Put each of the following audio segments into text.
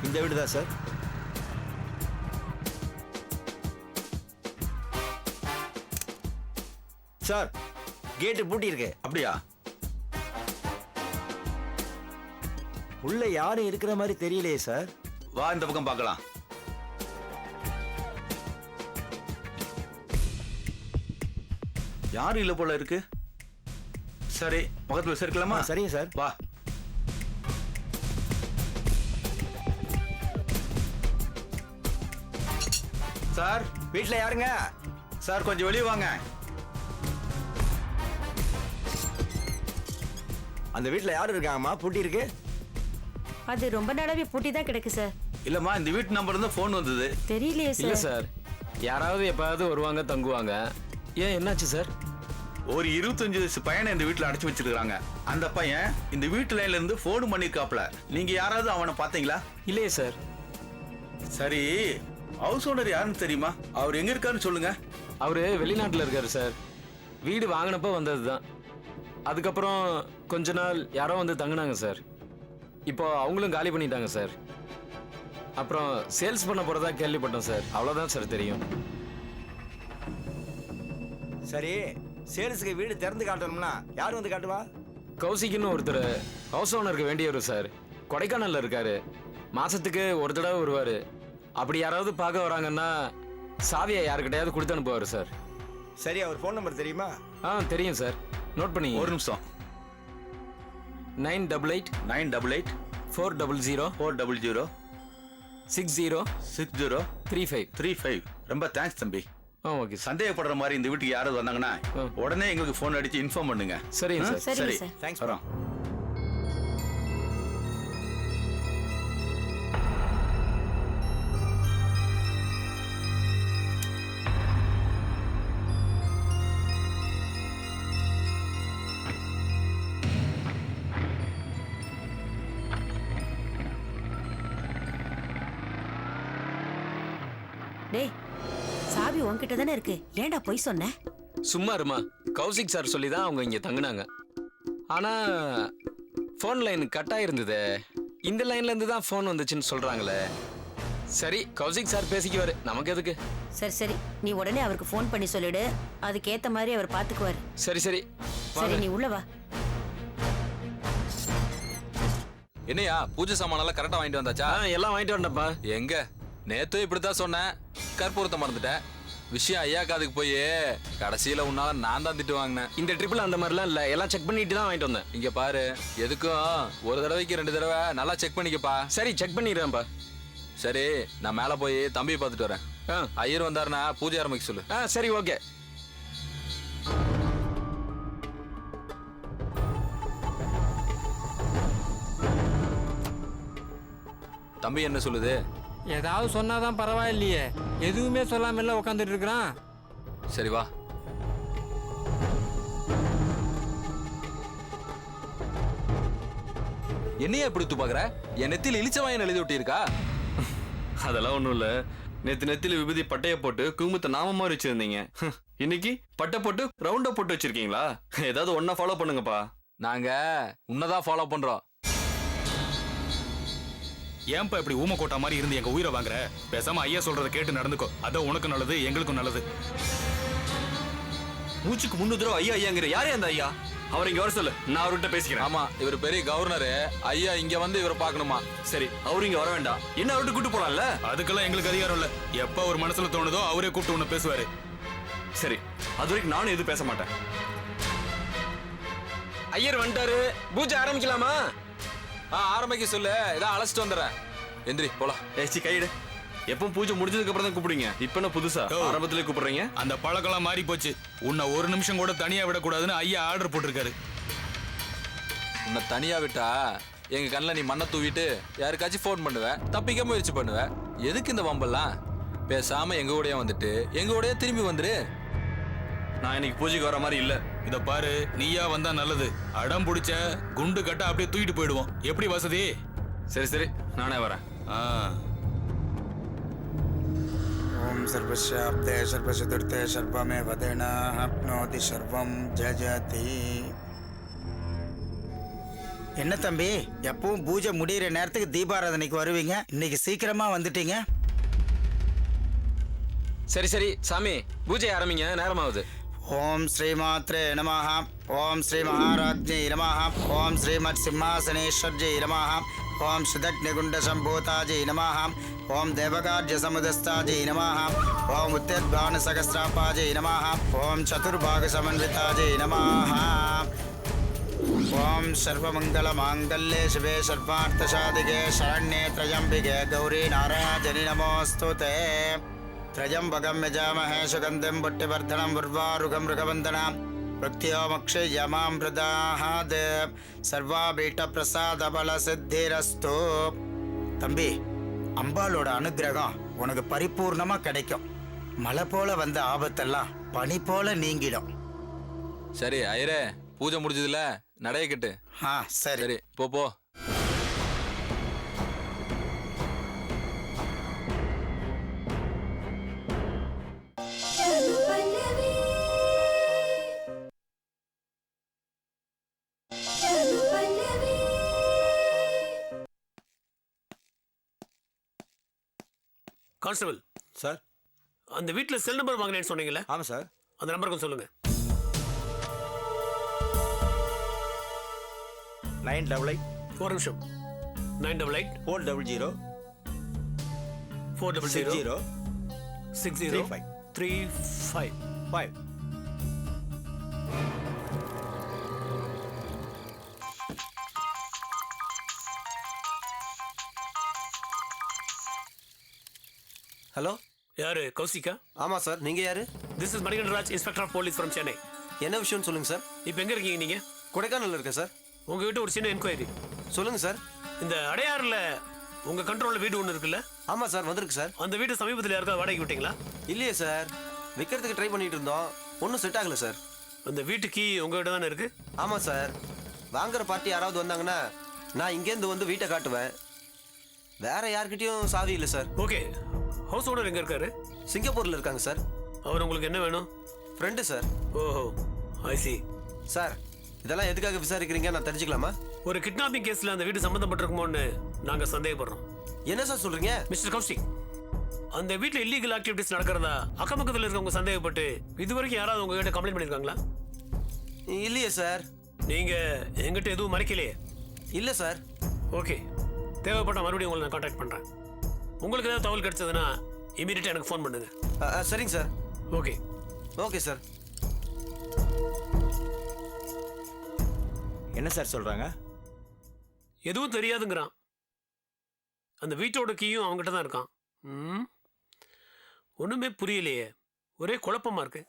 இந்த வீடு தான் சார். சார் கேட்டு பூட்டி இருக்கு. அப்படியா? உள்ள யாரும் இருக்கிற மாதிரி தெரியலையே சார். வா இந்த பக்கம் பார்க்கலாம். யாரும் இல்ல போல இருக்கு. சரி பக்கத்துல விசாரிக்கலாமா? சரிங்க சார். வா. சார் வீட்டுல யாருங்க? சார் கொஞ்சம் வெளியே வாங்க. அந்த வீட்டுல யாரு இருக்காங்கம்மா? பூட்டி இருக்கு. அது ரொம்ப நாளாவே பூட்டி தான் கிடக்கு சார். இல்லம்மா இந்த வீட்டு நம்பர் இருந்தா போன் வந்தது. தெரியலையே இல்ல சார். சார், யாராவது எப்பாவது வருவாங்க தங்குவாங்க. ஏன் என்னாச்சு சார்? ஒரு 25 வயசு பையனை இந்த வீட்டுல அடைச்சு வச்சிருக்காங்க. அந்த பையன் இந்த வீட்டு லைன்ல இருந்து போன் பண்ணிருக்காப்ல. நீங்க யாராவது அவனை பாத்தீங்களா? இல்லையே சார். சரி ஹவுஸ் ஓனர் யாருன்னு தெரியுமா? அவர் எங்க இருக்காருன்னு சொல்லுங்க. அவரு வெளிநாட்டுல இருக்காரு சார். வீடு வாங்கினப்ப வந்ததுதான். அதுக்கப்புறம் கொஞ்ச நாள் யாரோ வந்து தங்குனாங்க சார். இப்போ அவங்களும் காலி பண்ணிட்டாங்க சார். அப்புறம் சேல்ஸ் பண்ண போறதா கேள்விப்பட்டோம் சார். அவ்வளவுதான் சார் தெரியும். சரி சேல்ஸுக்கு வீடு திறந்து காட்டணும்னா யார் வந்து காட்டுவா? கௌசிக்குன்னு ஒருத்தர் ஹவுஸ் ஓனருக்கு வேண்டியவர் சார். கொடைக்கானல்ல இருக்காரு. மாசத்துக்கு ஒரு தடவை வருவாரு. அப்படி யாராவது பார்க்க வராங்கன்னா சாவியை யாருக்கிட்டையாவது கொடுத்து அனுப்புவார் சார். சரி அவர் ஃபோன் நம்பர் தெரியுமா? தெரியும் சார். நோட் பண்ணி. ஒரு நிமிஷம். 988 988 400 400 60 60 35. 35. ரொம்ப தேங்க்ஸ் தம்பி. Okay sir. சந்தேகப்படுற மாதிரி இந்த வீட்டுக்கு யாராவது வந்தாங்கன்னா உடனே எங்களுக்கு போன் அடிச்சு இன்ஃபார்ம் பண்ணுங்க. சரிங்க சார். சரிங்க சரி சார். தேங்க்ஸ். வரோம். டேய் சாவி உன்கிட்ட தானே இருக்கு. ஏன்டா போய் சொன்ன? சும்மா இருமா. கௌசிக் சார் சொல்லி தான் அவங்க இங்க தங்குனாங்க. ஆனா ஃபோன் லைன் கட் ஆயிருந்தது. இந்த லைன்ல இருந்து தான் ஃபோன் வந்துச்சுன்னு சொல்றாங்களே. சரி கௌசிக் சார் பேசிக்குவாரு, நமக்கு எதுக்கு? சரி சரி, நீ உடனே அவருக்கு ஃபோன் பண்ணி சொல்லிடு. அதுக்கேத்த மாதிரி அவர் பாத்துக்குவாரு. சரி சரி. சரி நீ உள்ள வா. என்னையா பூஜை சாமானெல்லாம் கரெக்டா வாங்கிட்டு வந்தாச்சா? எல்லாம் வாங்கிட்டு வரேன்ப்பா. எங்க நேத்து இப்படித்தான் சொன்னேன், கற்பூரத்தை மறந்துட்டேன். விஷயம் ஐயா காதுக்கு போய் கடைசியில உன்னால நான் தான் திட்டு வாங்கினேன். இந்த ட்ரிப்ல அந்த மாதிரிலாம் இல்ல, எல்லாம் செக் பண்ணிட்டு தான் வாங்கிட்டு வந்தேன். இங்க பாரு, எதுக்கும் ஒரு தடவைக்கு 2 தடவை நல்லா செக் பண்ணிக்கப்பா. சரி செக் பண்ணிடுறேன்ப்பா. சரி நான் மேல போய் தம்பியை பார்த்துட்டு வரேன். ஐயர் வந்தாருன்னா பூஜை ஆரம்பிக்க சொல்லு. சரி ஓகே. தம்பி என்ன சொல்லுது? ஏதாவது சொன்னாதான் பரவாயில்லையே, எதுவுமே சொல்லாம உட்காந்துட்டு இருக்கிறான். சரி வா. என்னையா இப்படி பாக்குற? என் நெத்தியில் இளிச்சவாயன் எழுதி ஒட்டி இருக்கா? அதெல்லாம் ஒண்ணும் இல்ல. நேத்து நெத்தில விபூதி பட்டைய போட்டு குங்குமத்தை நாம மாதிரி வச்சிருந்தீங்க. இன்னைக்கு பட்டை போட்டு ரவுண்டா போட்டு வச்சிருக்கீங்களா? ஏதாவது ஒன்னா ஃபாலோ பண்ணுங்கப்பா. நாங்க உன்னதான் ஃபாலோ பண்றோம். ஏன்பா இப்படி ஊம கோட்டா மாதிரி இருந்து எங்க உயிரை வாங்குற? பேசாம ஐயா சொல்றத கேட்டு நடந்துக்கோ. அதான் உனக்கு நல்லது, எங்களுக்கும் நல்லது. மூச்சுக்கு 3 தடவை ஐயா ஐயாங்கிற. யாரே அந்த ஐயா? அவர் இங்க வர சொல்லு, நான் அவர்கிட்ட பேசிக்கிறேன். ஆமா இவர் பெரிய கவர்னரு. ஐயா இங்க வந்து இவரை பார்க்கணுமா? சரி அவரு இங்க வர வேண்டாம். என்ன அவர்கிட்ட கூட்டு போலாம்ல? அதுக்கெல்லாம் எங்களுக்கு அதிகாரம் இல்ல. எப்ப ஒரு மனசுல தோணுதோ அவரே கூப்பிட்டு உன்னை பேசுவாரு. சரி அது வரைக்கும் நானும் எதுவும் பேச மாட்டேன். ஐயர் வந்துட்டாரு, பூஜை ஆரம்பிக்கலாமா? ஆரம்பிக்க சொல்லு, இதான் அழைச்சிட்டு வந்துடுறேன். எந்திரி போலாம். ஏச்சி கையிடு. எப்பவும் பூஜை முடிஞ்சதுக்கு அப்புறம் தான் கூப்பிடுங்க. இப்ப என்ன புதுசா ஆரம்பத்திலே கூப்பிடுறீங்க? அந்த பழக்கம்லாம் மாறி போச்சு. உன்னை ஒரு நிமிஷம் கூட தனியா விடக்கூடாதுன்னு ஐயா ஆர்டர் போட்டிருக்காரு. உன்னை தனியா விட்டா எங்க கண்ணில் நீ மண்ணை தூவிட்டு யாருக்காச்சும் ஃபோன் பண்ணுவேன், தப்பிக்க முயற்சி பண்ணுவேன். எதுக்கு இந்த வம்பெல்லாம்? பேசாம எங்க கூடயே வந்துட்டு எங்க கூடயே திரும்பி வந்துரு. நான் இன்னைக்கு பூஜைக்கு வர மாதிரி இல்ல. இத பாரு, நீயா வந்தா நல்லது. அடம் பிடிச்ச குண்டு கட்ட அப்படியே தூக்கிட்டு போயிடுவோம். எப்படி வசதி? சரி சரி நானே வரேன். ओम सर्वस्याप्ते सर्वचतुर्थे सर्वमेव तेनाप्नोति सर्वं जयति। என்ன தம்பி, எப்பவும் பூஜை முடியிற நேரத்துக்கு தீபாராதனைக்கு வருவீங்க, இன்னைக்கு சீக்கிரமா வந்துட்டீங்க. சரி சரி சாமி, பூஜை ஆரம்பிங்க, நேரமாகுது. ஓம் ஸ்ரீமாத்ரே நமஹ, ஓம் ஸ்ரீ மகாராஜ்ஞை நமஹ, ஓம் ஸ்ரீமத் சிம்மாசனேஸ்வர்ஜை நமஹ, ஓம் ஸ்ருதக்னிகுண்ட சம்பூதாஜை நமஹ, ஓம் தேவகார்ய சமுதஸ்தாஜை நமஹ, ஓம் உத்தியத்பான சகஸ்ராபாஜை நமஹ, ஓம் சதுர்பாக சமன்விதாஜை நமஹ. ஓம் சர்வமங்கல மாங்கல்யே சிவே சர்வார்த்தசாதிகே சரண்யே த்ரயம்பிகே கௌரி நாராஜனி நமோஸ்துதே. த்ரயம்பகம் யஜாமஹே சுகந்திம் புட்டிவர்தனம் உர்வாருகம் ருகவந்தனம் பிரத்யோமக்ஷயமாம் பிரதாஹாத் சர்வாபீட்ட பிரசாத பல சித்திரஸ்து. தம்பி, அம்பாளோட அனுகிரகம் உனக்கு பரிபூர்ணமா கிடைக்கும். மலை போல வந்த ஆபத்தெல்லாம் பனி போல நீங்கிடும். சரி ஐயரே, பூஜை முடிஞ்சதுல நடைய கட்டு. சரி. சரி போ போ. Constable sir. அந்த வீட்டில் செல் நம்பர் வாங்கினேன்னு சொன்னீங்களே, ஆமாம் சார். அந்த நம்பருக்கு சொல்லுங்க. 988 ஒரு நிமிஷம். 988 400 400 60 35 35. 5. ஹலோ, யாரு? கௌசிகா? ஆமாம் சார். நீங்கள் யார்? This is Manikandan Raj, inspector of police from Chennai. என்ன விஷயம்னு சொல்லுங்கள் சார். இப்போ எங்கே இருக்கீங்க நீங்கள்? கொடைக்கானலில் இருக்கேன் சார். உங்ககிட்ட ஒரு சின்ன என்கொயரி. சொல்லுங்கள் சார். இந்த அடையாறில் உங்கள் கண்ட்ரோலில் வீடு ஒன்று இருக்குல்ல? ஆமாம் சார், வந்திருக்கு சார். அந்த வீடு சமீபத்தில் யாருக்கா வாடகைக்கு விட்டீங்களா? இல்லையே சார், விற்கிறதுக்கு ட்ரை பண்ணிட்டு இருந்தோம், ஒன்றும் செட் ஆகலை சார். அந்த வீட்டு கீ உங்ககிட்ட தானே இருக்கு? ஆமாம் சார். வாங்குற பார்ட்டி யாராவது வந்தாங்கன்னா நான் இங்கேருந்து வந்து வீட்டை காட்டுவேன். வேற யார்கிட்டயும் சாவி இல்லை சார். ஓகே, ஹவுஸ் ஓனர் எங்கே இருக்காரு? சிங்கப்பூரில் இருக்காங்க சார். அவர் உங்களுக்கு என்ன வேணும்? Friend sir. ஓஹோ, ஐ சி. சார், இதெல்லாம் எதுக்காக விசாரிக்கிறீங்க, நான் தெரிஞ்சுக்கலாமா? ஒரு கிட்னாப்பிங் கேஸில் அந்த வீடு சம்மந்தப்பட்டிருக்குமோன்னு நாங்கள் சந்தேகப்படுறோம். என்ன சார் சொல்கிறீங்க? மிஸ்டர் கௌஷிக், அந்த வீட்டில் இல்லீகல் ஆக்டிவிட்டிஸ் நடக்கிறதா அக்கம்பக்கத்தில் இருக்கவங்க சந்தேகப்பட்டு இதுவரைக்கும் யாராவது உங்ககிட்ட கம்ப்ளைண்ட் பண்ணியிருக்காங்களா? இல்லையே சார். நீங்கள் எங்கிட்ட எதுவும் மறைக்கலையே? இல்லை சார். ஓகே, தேவைப்பட்ட மறுபடியும் உங்களை நான் கான்டாக்ட் பண்ணுறேன். உங்களுக்கு ஏதாவது தகவல் கிடைச்சதுன்னா இமீடியட்டாக எனக்கு ஃபோன் பண்ணுங்க. சரிங்க சார். ஓகே. Okay sir. என்ன சார் சொல்கிறாங்க? எதுவும் தெரியாதுங்கிறான். அந்த வீட்டோட கீயும் அவங்ககிட்ட தான் இருக்கான். ஒன்றுமே புரியலையே, ஒரே குழப்பமா இருக்கு.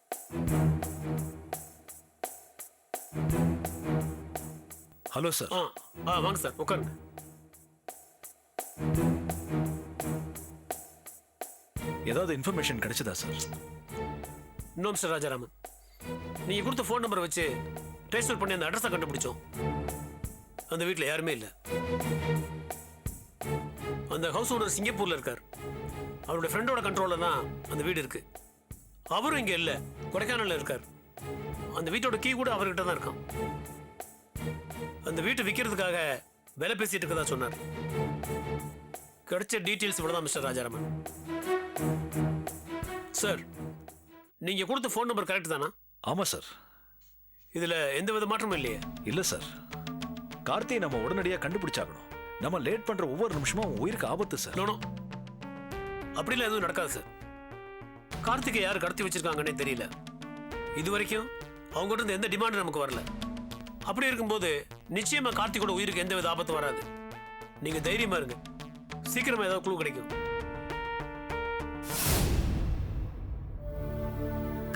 Hello sir. வாங்க சார், உட்காருங்க. ஏதாவது இன்ஃபர்மேஷன் கிடைச்சதா சார்? நோ மிஸ்டர் ராஜாராமன், நீங்கள் கொடுத்த ஃபோன் நம்பரை வச்சு ட்ரேஸ் பண்ணி அந்த அட்ரஸை கண்டுபிடிச்சோம். அந்த வீட்டில் யாருமே இல்லை. அந்த ஹவுஸ் ஓனர் சிங்கப்பூரில் இருக்கார். அவருடைய ஃப்ரெண்டோட கண்ட்ரோலில் தான் அந்த வீடு இருக்கு. அவரும் இங்கே இல்லை, கொடைக்கானலில் இருக்கார். அந்த வீட்டோட கீ கூட அவர்கிட்ட தான் இருக்கான். அந்த வீட்டை விற்கிறதுக்காக விலை பேசிட்டு இருக்கதா சொன்னார். கிடைச்ச டீட்டெயில்ஸ் இவ்வளோதான் மிஸ்டர் ராஜாராமன். சார், நீங்கள் கொடுத்த ஃபோன் நம்பர் கரெக்ட் தானா? ஆமாம் சார். இதில் எந்த வித மாற்றமும் இல்லையே? இல்லை சார். கார்த்தியை நம்ம உடனடியாக கண்டுபிடிச்சாகணும். நம்ம லேட் பண்ணுற ஒவ்வொரு நிமிஷமும் உயிருக்கு ஆபத்து சார். நோ, அப்படிலாம் எதுவும் நடக்காது சார். கார்த்திகை யார் கடத்தி வச்சிருக்காங்கன்னே தெரியல. இது வரைக்கும் அவங்ககிட்ட இருந்து எந்த டிமாண்டும் நமக்கு வரல. அப்படி இருக்கும்போது நிச்சயமா கார்த்திகோட உயிருக்கு எந்த வித ஆபத்து வராது. நீங்க தைரியமா இருங்க, சீக்கிரமா ஏதாவது குழு கிடைக்கும்.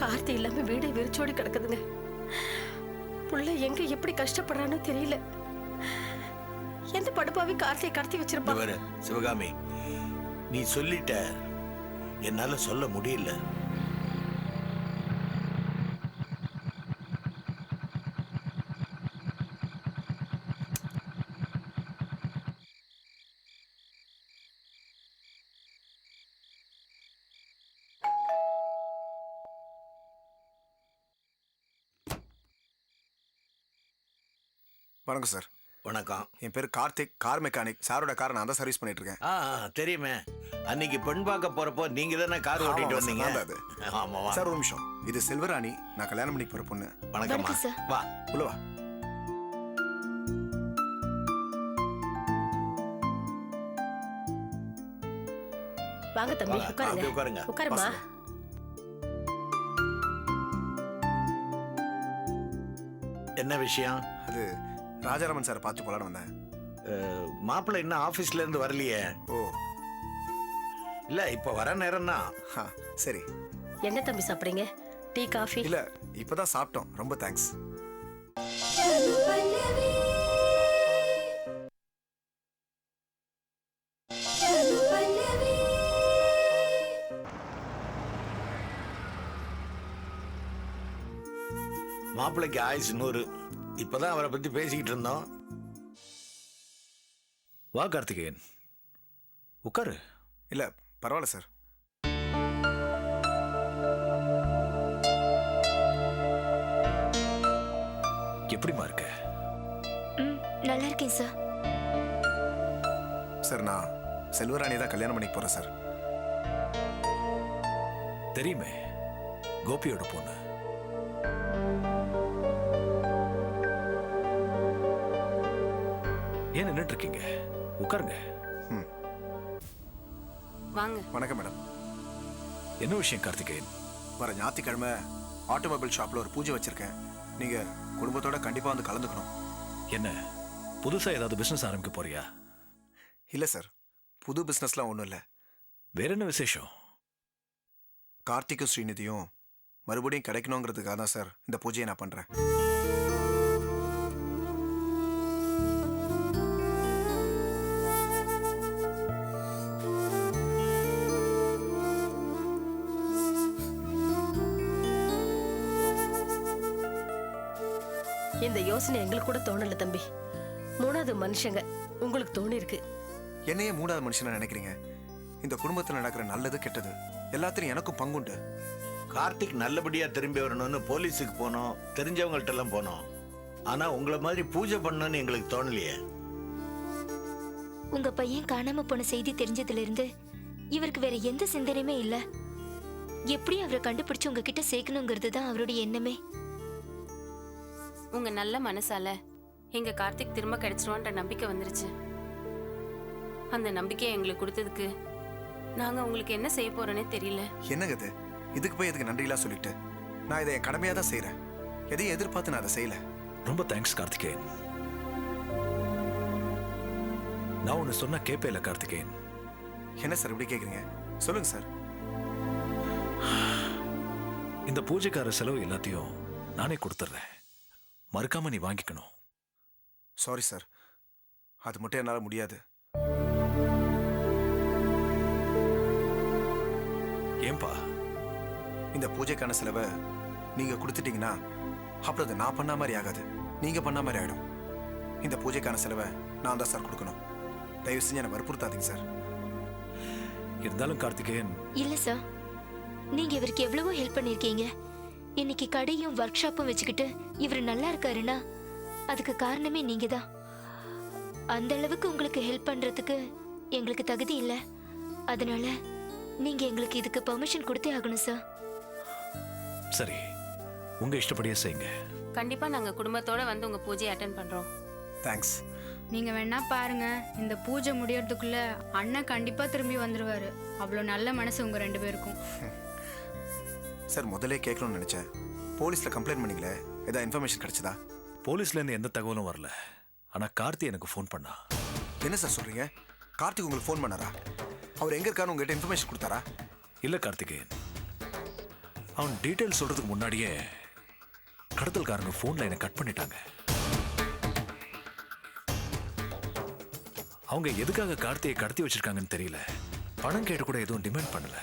கார்த்தி இல்லாம வீடு வெறிச்சோடி கிடக்குதுங்க. புள்ள எங்க எப்படி கஷ்டப்படுறான்னு தெரியல. எந்த படுப்பாவி கார்த்தியை கடத்தி வச்சிருப்பாங்க. சிவகாமி, நீ சொல்லிட்ட, என்னால சொல்ல முடியல. வணக்கம் சார். வணக்கம். என் பேர் கார்த்திக், கார் மெக்கானிக். சாரோட காரை நான் தான் சர்வீஸ் பண்ணிட்டு இருக்கேன். தெரியுமே, அன்னைக்கு பெண் பார்க்க போறப்போ நீங்க தானே கார் ஓட்டிட்டு வந்தீங்க. ஆமாவா சார் ஒரு நிமிஷம். இது செல்வராணி, நான் கல்யாணம் பண்ணி போற பொண்ணு. வணக்கம்மா. வா உள்ள வா. வாங்க தம்பி, உட்காருங்க. உட்காருங்க. உட்காருமா. என்ன விஷயம்? அது ராஜாராமன் சார் பார்த்து போலான்னு வந்தேன். மாப்பிள்ளை இன்னும் ஆபீஸ்ல இருந்து வரலையே. ஓ இல்ல, இப்ப வர நேரம் தான். சரி. என்ன தம்பி சாப்பிடுறீங்க? Tea, coffee? இல்ல, இப்பதான் சாப்பிட்டோம். ரொம்ப தேங்க்ஸ். மாப்பிள்ளைக்கு ஆயுசு 100. இப்பதான் அவரை பத்தி பேசிக்கிட்டு இருந்தோம். வா கார்த்திகேயன், உட்காரு. இல்ல பரவாயில்ல சார். எப்படிமா இருக்க? நல்லா இருக்கேன் சார். சார் நான் செல்வராணி தான் கல்யாணம் பண்ணி போறேன் சார். தெரியுமே, கோபியோட பொண்ணு. ஏன் நின்னுட்டு இருக்கீங்க? உட்காருங்க. வாங்க. வணக்கம் மேடம். என்ன விஷயம் கார்த்திகேயன்? வர ஞாயிற்றுக்கிழமை ஆட்டோமொபைல் ஷாப்ல ஒரு பூஜை வச்சிருக்கேன். நீங்க குடும்பத்தோட கண்டிப்பா வந்து கலந்துக்கணும். என்ன புதுசா ஏதாவது பிசினஸ் ஆரம்பிக்க போறியா? இல்ல சார், புது பிசினஸ்லாம் ஒன்றும் இல்லை. வேற என்ன விசேஷம்? கார்த்திக்கும் ஸ்ரீநிதியும் மறுபடியும் கிடைக்கணுங்கிறதுக்காக தான் சார் இந்த பூஜையை நான் பண்றேன். இந்த யோசனை எங்களுக்கு கூட தோணல தம்பி. 3வது மனுஷங்க உங்களுக்கு தோணி இருக்கு. என்னையே 3வது மனுஷனா நினைக்கிறீங்க? இந்த குடும்பத்தில் நடக்கிற நல்லது கெட்டது எல்லாத்திலும் எனக்கும் பங்குண்டு. கார்த்திக் நல்லபடியா திரும்பி வரணும்னு போலீஸுக்கு போனோம், தெரிஞ்சவங்கள்ட்ட எல்லாம் போனோம். ஆனா உங்களை மாதிரி பூஜை பண்ணணும்னு எங்களுக்கு தோணலையே. உங்க பையன் காணாம போன செய்தி தெரிஞ்சதுல இருந்து இவருக்கு வேற எந்த சிந்தனையுமே இல்ல. எப்படி அவரை கண்டுபிடிச்சு உங்ககிட்ட சேர்க்கணுங்கிறது தான் அவருடைய எண்ணமே. உங்க நல்ல மனசால எங்க கார்த்திக் திரும்ப கிடைச்சிருவான்ற நம்பிக்கை வந்துருச்சு. அந்த நம்பிக்கையை எங்களுக்கு கொடுத்ததுக்கு நாங்க உங்களுக்கு என்ன செய்ய போறோன்னே தெரியல. என்னங்க இது? இதுக்கு போய் எதுக்கு நன்றிலாம் சொல்லிட்டு? நான் இதை என் கடமையா தான் செய்யறேன். எதையும் எதிர்பார்த்து நான் அதை செய்யல. ரொம்ப தேங்க்ஸ் கார்த்திகேயன். நான் ஒன்னு சொன்னா கேப்பேல கார்த்திகேயன். என்ன சார் இப்படி கேக்குறீங்க? சொல்லுங்க சார். இந்த பூஜைக்கார செலவு எல்லாத்தையும் நானே கொடுத்துட்றேன். மறுக்காம நீ வாங்கிக்கணும். சாரி சார், அது மட்டும் என்னால முடியாது. ஏன்பா? இந்த பூஜைக்கான செலவை நீங்க கொடுத்துட்டீங்கன்னா அப்புறம் அதை நான் பண்ண மாதிரி ஆகாது, நீங்க பண்ண மாதிரி ஆயிடும். இந்த பூஜைக்கான செலவை நான் தான் சார் கொடுக்கணும். தயவு செஞ்சு என்னை வற்புறுத்தாதீங்க சார். இருந்தாலும் கார்த்திகேயன். இல்ல சார், நீங்க இவருக்கு எவ்வளவோ ஹெல்ப் பண்ணிருக்கீங்க. இன்னைக்கு கடையும் ஒர்க் ஷாப்பும் வச்சுக்கிட்டு இவர் நல்லா இருக்காருன்னா அதுக்கு காரணமே நீங்க தான். அந்த அளவுக்கு உங்களுக்கு ஹெல்ப் பண்றதுக்கு எங்களுக்கு தகுதி இல்ல. அதனால நீங்க எங்களுக்கு இதுக்கு பெர்மிஷன் கொடுத்தே ஆகணும் சார். சரி, உங்க இஷ்டப்படியே செய்யுங்க. கண்டிப்பா நாங்க குடும்பத்தோட வந்து உங்க பூஜையை அட்டெண்ட் பண்றோம். தேங்க்ஸ். நீங்க வேணா பாருங்க, இந்த பூஜை முடியறதுக்குள்ள அண்ணன் கண்டிப்பா திரும்பி வந்துருவாரு. அவ்வளவு நல்ல மனசு உங்க 2 பேருக்கும். சார் முதல்ல கேட்கணும்னு நினைச்சேன். போலீஸ்ல கம்ப்ளைண்ட் பண்ணீங்களே, ஏதாவது இன்ஃபர்மேஷன் கிடைச்சதா? போலீஸ்ல இருந்து எந்த தகவலும் வரல. ஆனா கார்த்தி எனக்கு ஃபோன் பண்ணா. என்ன சார் சொல்றீங்க? கார்த்திக் உங்களுக்கு ஃபோன் பண்ணாரா? அவர் எங்க இருக்காரு உங்ககிட்ட இன்ஃபர்மேஷன் கொடுத்தாரா? இல்ல கார்த்திகேயன், அவன் டீடைல் சொல்றதுக்கு முன்னாடியே கடத்தல்காரங்க ஃபோன் லைனை கட் பண்ணிட்டாங்க. அவங்க எதுக்காக கார்த்தியை கடத்தி வச்சிருக்காங்கன்னு தெரியல. பணம் கேட்டு கூட எதுவும் டிமாண்ட் பண்ணல.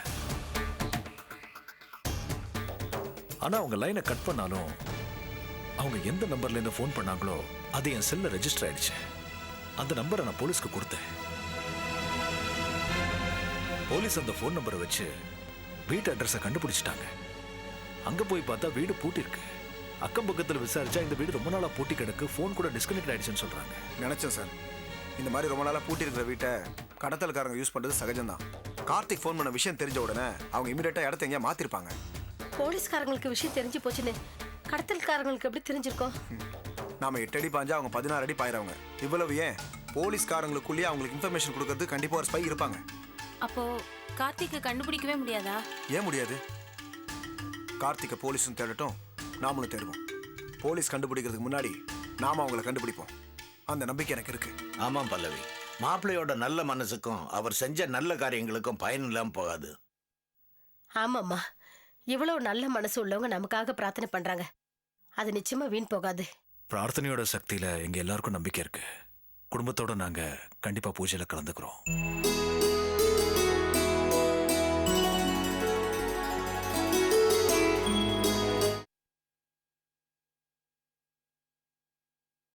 ஆனா அவங்க லைனை கட் பண்ணாலும் அவங்க எந்த நம்பர்ல இருந்து ஃபோன் பண்ணாங்களோ அது என் செல்ல ரெஜிஸ்டர் ஆயிடுச்சு. அந்த நம்பரை நான் போலீஸ்க்கு கொடுத்தேன். போலீஸ் அந்த ஃபோன் நம்பரை வச்சு வீட்டு அட்ரஸை கண்டுபிடிச்சிட்டாங்க. அங்க போய் பார்த்தா வீடு பூட்டி இருக்கு. அக்கம் பக்கத்துல விசாரிச்சா இந்த வீடு ரொம்ப நாளா பூட்டி கிடக்கு, ஃபோன் கூட டிஸ்கனெக்ட் ஆயிடுச்சுன்னு சொல்றாங்க. நினைச்சேன் சார், இந்த மாதிரி ரொம்ப நாளா பூட்டி இருக்கிற வீட்டை கடத்தல்காரங்க யூஸ் பண்றது சகஜம்தான். கார்த்திக் ஃபோன் பண்ண விஷயம் தெரிஞ்ச உடனே அவங்க இமீடியட்டா இடத்த எங்கேயா மாத்திருப்பாங்க. போலீஸ்காரங்களுக்கு விஷயம் தெரிஞ்சு போச்சுன்னு கடத்தல்காரங்களுக்கு எப்படி தெரிஞ்சிருக்கோம்? நாம 8 அடி பாஞ்சா அவங்க 16 அடி பாயிறவங்க. இவ்வளவு ஏன், போலீஸ்காரங்களுக்குள்ளேயே அவங்களுக்கு இன்ஃபர்மேஷன் கொடுக்கறது கண்டிப்பா ஒரு ஸ்பை இருப்பாங்க. அப்போ கார்த்திகை கண்டுபிடிக்கவே முடியாதா? ஏன் முடியாது? கார்த்திகை போலீஸும் தேடட்டும், நாமளும் தேடுவோம். போலீஸ் கண்டுபிடிக்கிறதுக்கு முன்னாடி நாம அவங்கள கண்டுபிடிப்போம். அந்த நம்பிக்கை எனக்கு இருக்கு. ஆமாம் பல்லவி, மாப்பிள்ளையோட நல்ல மனசுக்கும் அவர் செஞ்ச நல்ல காரியங்களுக்கும் பயன் இல்லாம போகாது. ஆமாம்மா, இவ்வளவு நல்ல மனசு உள்ளவங்க நமக்காக பிரார்த்தனை பண்றாங்க. அது நிச்சயமா வீண் போகாது. பிரார்த்தனையோட சக்தியில எங்க எல்லாருக்கும் நம்பிக்கை இருக்கு. குடும்பத்தோட நாங்க கண்டிப்பா பூஜையில கலந்துக்கிறோம்.